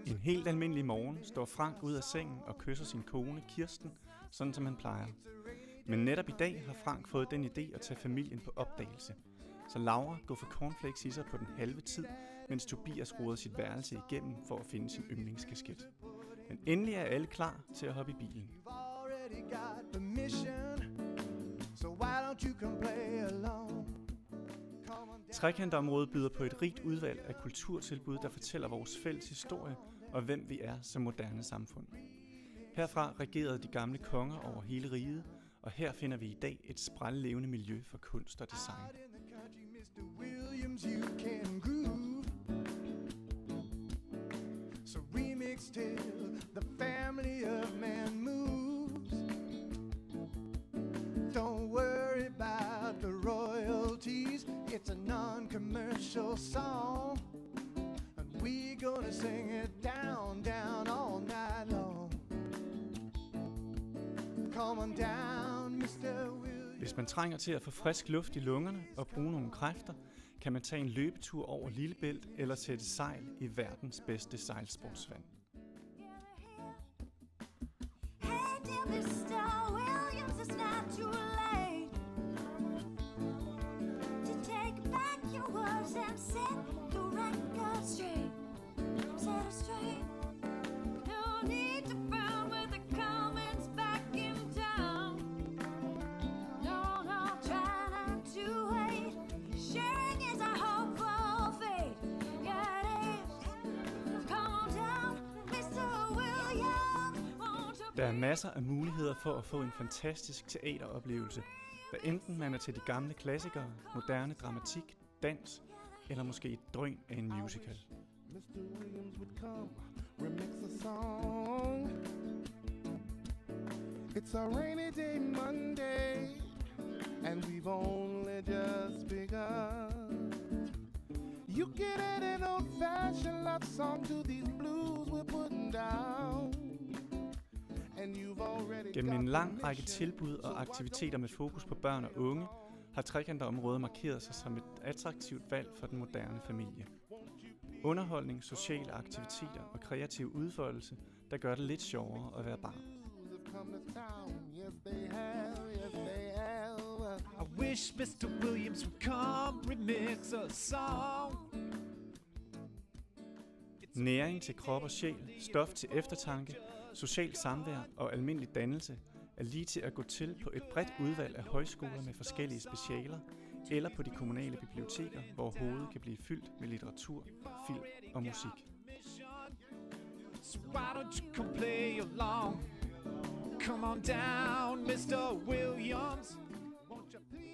En helt almindelig morgen står Frank ud af sengen og kysser sin kone Kirsten, sådan som han plejer. Men netop i dag har Frank fået den idé at tage familien på opdagelse. Så Laura går for cornflakes i sig på den halve tid, mens Tobias roder sit værelse igennem for at finde sin yndlingskasket. Men endelig er alle klar til at hoppe i bilen. Trekantområdet byder på et rigt udvalg af kulturtilbud, der fortæller vores fælles historie og hvem vi er som moderne samfund. Herfra regerede de gamle konger over hele riget, og her finder vi i dag et sprællevende miljø for kunst og design. Don't worry about the royalties, it's a non-commercial song, and we're gonna sing it down, down all night long. Come on down, Mr. Williams. Hvis man trænger til at få frisk luft i lungerne og bruge nogle kræfter, kan man tage en løbetur over Lillebælt eller sætte sejl i verdens bedste sejlsportsvand. Der er masser af muligheder for at få en fantastisk teateroplevelse, hvad enten man er til de gamle klassikere, moderne dramatik, dans eller måske et drøn af en musical. It's a rainy day Monday, and we've only just begun. You get an old-fashioned love song to these blues we're putting down. Gennem en lang række tilbud og aktiviteter med fokus på børn og unge, har Trekantområdet markeret sig som et attraktivt valg for den moderne familie. Underholdning, sociale aktiviteter og kreativ udfoldelse, der gør det lidt sjovere at være barn. I wish Mr. Williams would come remix a song. Næring til krop og sjæl, stof til eftertanke, socialt samvær og almindelig dannelse er lige til at gå til på et bredt udvalg af højskoler med forskellige specialer, eller på de kommunale biblioteker, hvor hovedet kan blive fyldt med litteratur, film og musik.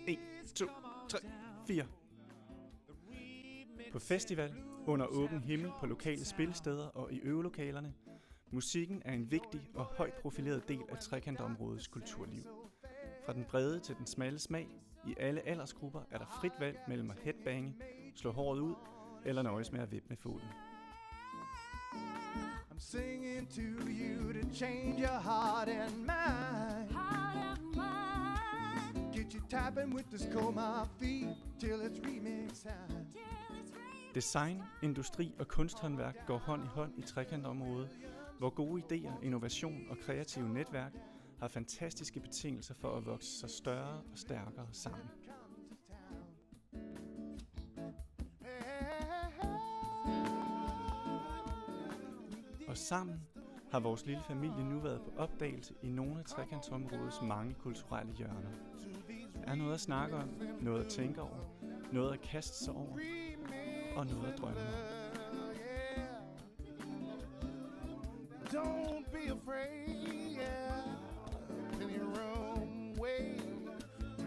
1, 2, 3, 4. På festival, under åben himmel på lokale spilsteder og i øvelokalerne, musikken er en vigtig og højt profileret del af Trekantområdets kulturliv. Fra den brede til den smalle smag, i alle aldersgrupper er der frit valg mellem at headbange, slå håret ud eller nøjes med at vippe med foden. I'm singing to you to change your heart and mind. Get you tapping with this cold my feet till it's remix time. Design, industri og kunsthåndværk går hånd i hånd i Trekantområdet, hvor gode idéer, innovation og kreative netværk har fantastiske betingelser for at vokse sig større og stærkere sammen. Og sammen har vores lille familie nu været på opdagelse i nogle af Trekantområdets mange kulturelle hjørner. Der er noget at snakke om, noget at tænke over, noget at kaste sig over og noget at drømme om. Don't be afraid, yeah. In your room,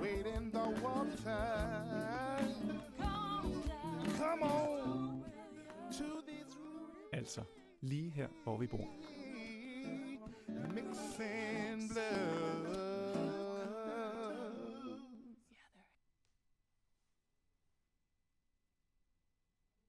wait in the water. Come on to this room. Altså, lige her, hvor vi bor. Mixing